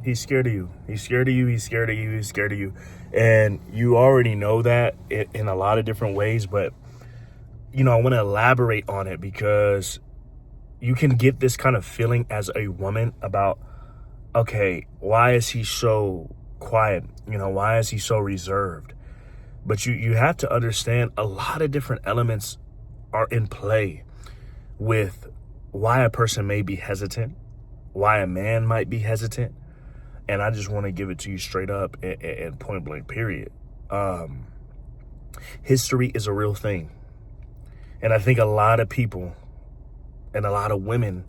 He's scared of you. He's scared of you. He's scared of you. He's scared of you. And you already know that in a lot of different ways. But, I want to elaborate on it because you can get this kind of feeling as a woman about, okay, why is he so quiet? Why is he so reserved? But you have to understand a lot of different elements are in play with why a person may be hesitant, why a man might be hesitant. And I just want to give it to you straight up and point blank, period. History is a real thing. And I think a lot of people and a lot of women,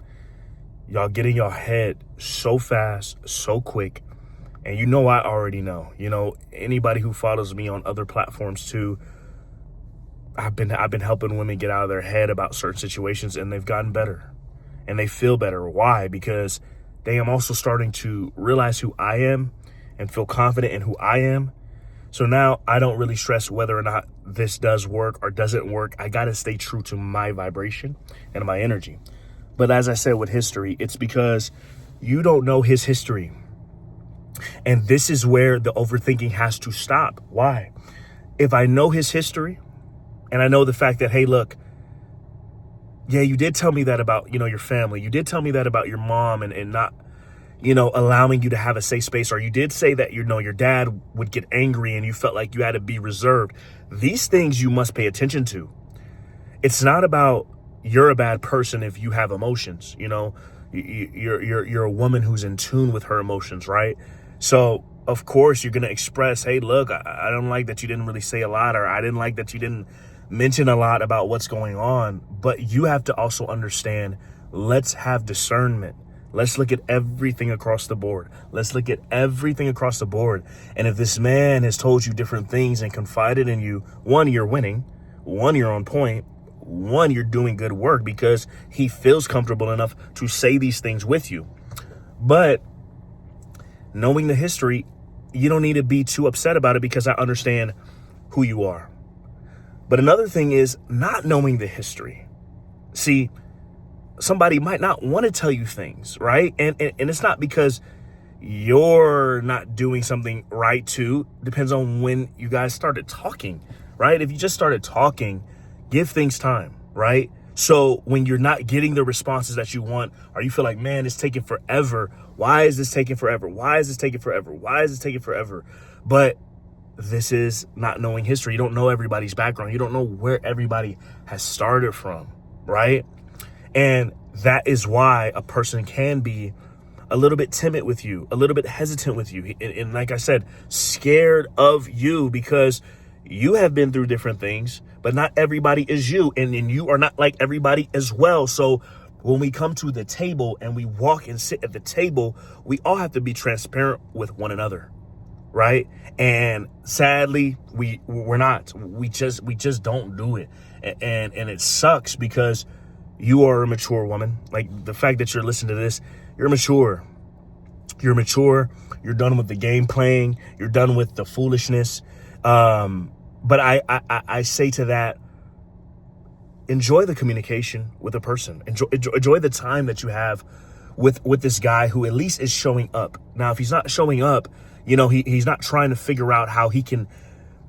y'all get in your head so fast, so quick. And I already know. Anybody who follows me on other platforms too, I've been helping women get out of their head about certain situations, and they've gotten better. And they feel better. Why? Because they am also starting to realize who I am and feel confident in who I am. So now I don't really stress whether or not this does work or doesn't work. I got to stay true to my vibration and my energy. But as I said with history, it's because you don't know his history. And this is where the overthinking has to stop. Why? If I know his history and I know the fact that, hey, look, yeah, you did tell me that about, your family. You did tell me that about your mom and not, allowing you to have a safe space. Or you did say that, your dad would get angry and you felt like you had to be reserved. These things you must pay attention to. It's not about you're a bad person if you have emotions. You're a woman who's in tune with her emotions, right? So, of course, you're going to express, hey, look, I don't like that you didn't really say a lot, or I didn't like that you didn't mention a lot about what's going on. But you have to also understand, let's have discernment. Let's look at everything across the board. Let's look at everything across the board. And if this man has told you different things and confided in you, one, you're winning. One, you're on point. One, you're doing good work because he feels comfortable enough to say these things with you. But knowing the history, you don't need to be too upset about it because I understand who you are. But another thing is not knowing the history. See, somebody might not want to tell you things, right? And it's not because you're not doing something right too. Depends on when you guys started talking, right? If you just started talking, give things time, right? So when you're not getting the responses that you want, or you feel like, man, it's taking forever. Why is this taking forever? Why is this taking forever? Why is this taking forever? But this is not knowing history. You don't know everybody's background. You don't know where everybody has started from, right? And that is why a person can be a little bit timid with you, a little bit hesitant with you. And like I said, scared of you because you have been through different things, but not everybody is you. And you are not like everybody as well. So when we come to the table and we walk and sit at the table, we all have to be transparent with one another. Right. And sadly, we're not. We just don't do it. And it sucks because you are a mature woman. Like the fact that you're listening to this, you're mature. You're mature. You're done with the game playing. You're done with the foolishness. But I say to that, enjoy the communication with a person. Enjoy the time that you have with this guy who at least is showing up. Now, if he's not showing up, he's not trying to figure out how he can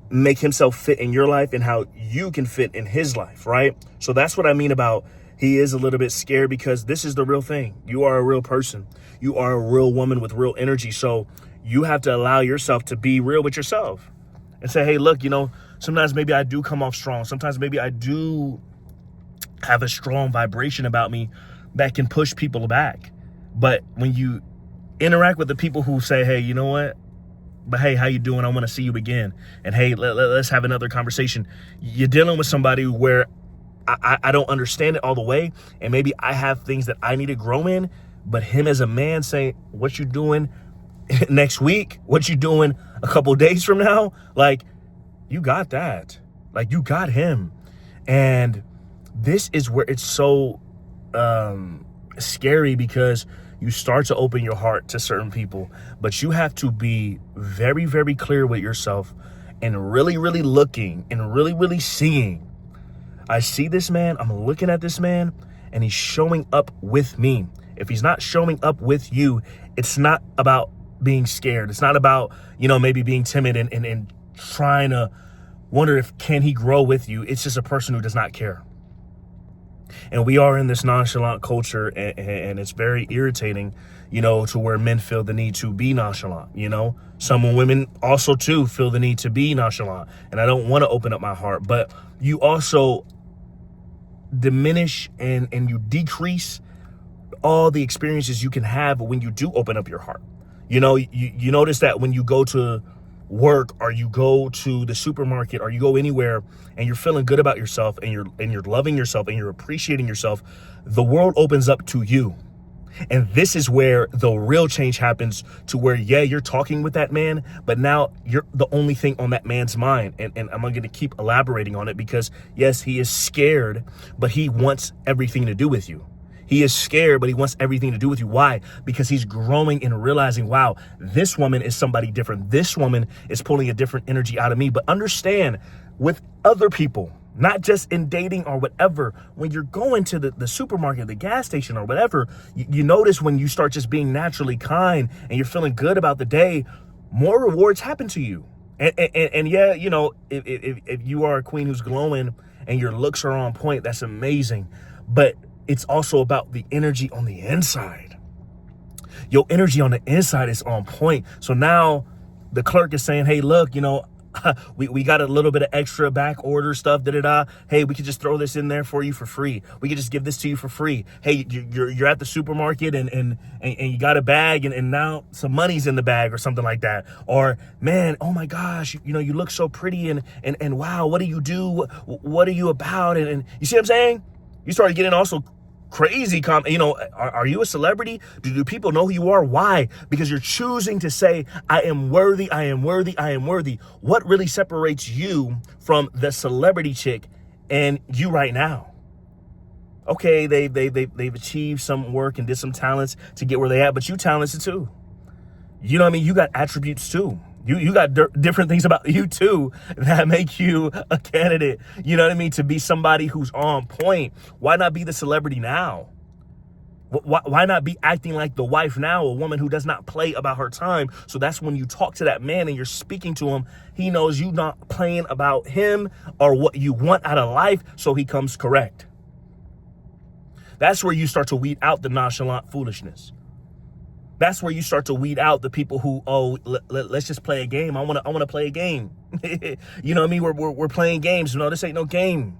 make himself fit in your life and how you can fit in his life, right? So that's what I mean about he is a little bit scared because this is the real thing. You are a real person. You are a real woman with real energy. So you have to allow yourself to be real with yourself and say, hey, look, sometimes maybe I do come off strong. Sometimes maybe I do have a strong vibration about me that can push people back. But when you interact with the people who say, hey, you know what? But hey, how you doing? I want to see you again. And hey, let's have another conversation. You're dealing with somebody where I don't understand it all the way. And maybe I have things that I need to grow in. But him as a man saying, what you doing next week? What you doing a couple days from now? Like, you got that. Like, you got him. And this is where it's so scary because you start to open your heart to certain people, but you have to be very, very clear with yourself and really, really looking and really, really seeing. I see this man, I'm looking at this man, and he's showing up with me. If he's not showing up with you, it's not about being scared. It's not about, maybe being timid and trying to wonder if can he grow with you. It's just a person who does not care. And we are in this nonchalant culture, and it's very irritating, to where men feel the need to be nonchalant. Some women also too feel the need to be nonchalant, and I don't want to open up my heart, but you also diminish and you decrease all the experiences you can have when you do open up your heart. You notice that when you go to work, or you go to the supermarket, or you go anywhere and you're feeling good about yourself, and you're loving yourself, and you're appreciating yourself, the world opens up to you. And this is where the real change happens, to where, you're talking with that man, but now you're the only thing on that man's mind. And I'm going to keep elaborating on it, because yes, he is scared, but he wants everything to do with you. He is scared, but he wants everything to do with you. Why? Because he's growing and realizing, wow, this woman is somebody different. This woman is pulling a different energy out of me. But understand, with other people, not just in dating or whatever, when you're going to the supermarket, the gas station or whatever, you notice when you start just being naturally kind and you're feeling good about the day, more rewards happen to you. And yeah, if you are a queen who's glowing and your looks are on point, that's amazing. But it's also about the energy on the inside. Your energy on the inside is on point. So now the clerk is saying, hey, look, we got a little bit of extra back order stuff, Hey, we could just throw this in there for you for free. We could just give this to you for free. Hey, you're at the supermarket and you got a bag and now some money's in the bag or something like that. Or, man, oh my gosh, you look so pretty and wow, what do you do? What are you about? And you see what I'm saying? You started getting also crazy are you a celebrity? Do people know who you are? Why? Because you're choosing to say, I am worthy, I am worthy, I am worthy. What really separates you from the celebrity chick and you right now? Okay, they've achieved some work and did some talents to get where they at, but you talented too. You know what I mean? You got attributes too. You got different things about you too that make you a candidate, to be somebody who's on point. Why not be the celebrity now? Why not be acting like the wife now, a woman who does not play about her time? So that's when you talk to that man and you're speaking to him, he knows you not playing about him or what you want out of life, so he comes correct. That's where you start to weed out the nonchalant foolishness. That's where you start to weed out the people who, let's just play a game. I want to play a game. You know what I mean? We're playing games. No, this ain't no game.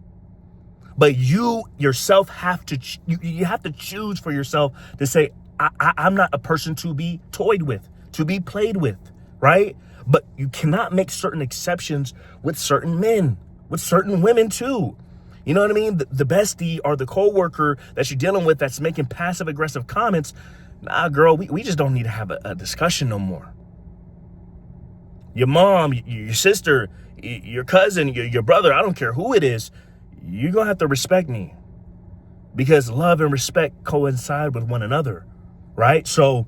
But you yourself have to, you have to choose for yourself to say, I'm not a person to be toyed with, to be played with, right? But you cannot make certain exceptions with certain men, with certain women too. You know what I mean? The bestie or the coworker that you're dealing with that's making passive aggressive comments. Nah, girl, we just don't need to have a discussion no more. Your mom, your sister, your cousin, your brother, I don't care who it is, you're going to have to respect me, because love and respect coincide with one another, right? So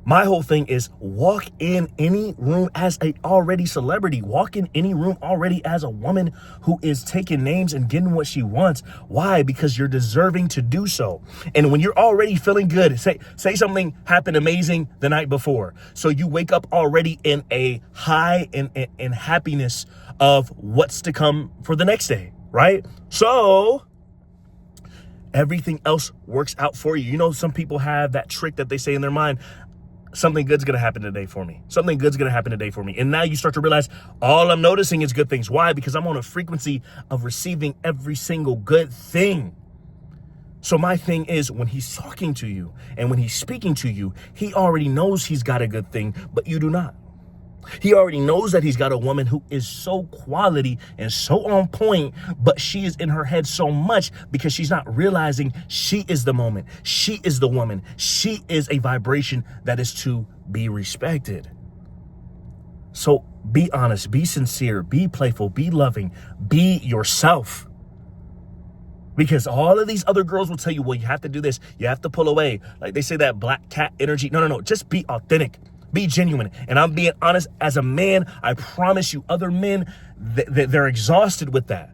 my whole thing is walk in any room as a already celebrity. Walk in any room already as a woman who is taking names and getting what she wants. Why? Because you're deserving to do so. And when you're already feeling good, say something happened amazing the night before. So you wake up already in a high and happiness of what's to come for the next day, right? So everything else works out for you. Some people have that trick that they say in their mind, something good's going to happen today for me. Something good's going to happen today for me. And now you start to realize all I'm noticing is good things. Why? Because I'm on a frequency of receiving every single good thing. So my thing is, when he's talking to you and when he's speaking to you, he already knows he's got a good thing, but you do not. He already knows that he's got a woman who is so quality and so on point, but she is in her head so much because she's not realizing she is the moment. She is the woman. She is a vibration that is to be respected. So be honest, be sincere, be playful, be loving, be yourself. Because all of these other girls will tell you, well, you have to do this. You have to pull away. Like they say that black cat energy. No. Just be authentic. Be genuine. And I'm being honest as a man. I promise you, other men, they're exhausted with that.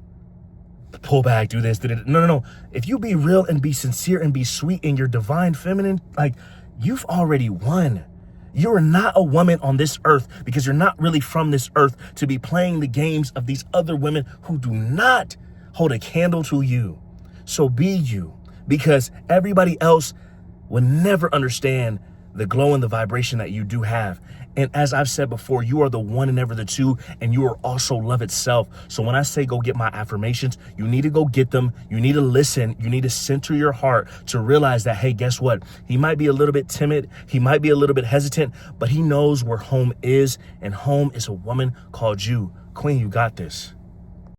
Pull back, do this, do that. No. If you be real and be sincere and be sweet in your divine feminine, like, you've already won. You are not a woman on this earth because you're not really from this earth to be playing the games of these other women who do not hold a candle to you. So be you, because everybody else will never understand the glow and the vibration that you do have. And as I've said before, you are the one and never the two, and you are also love itself. So when I say go get my affirmations, you need to go get them. You need to listen. You need to center your heart to realize that, hey, guess what? He might be a little bit timid. He might be a little bit hesitant, but he knows where home is, and home is a woman called you. Queen, you got this.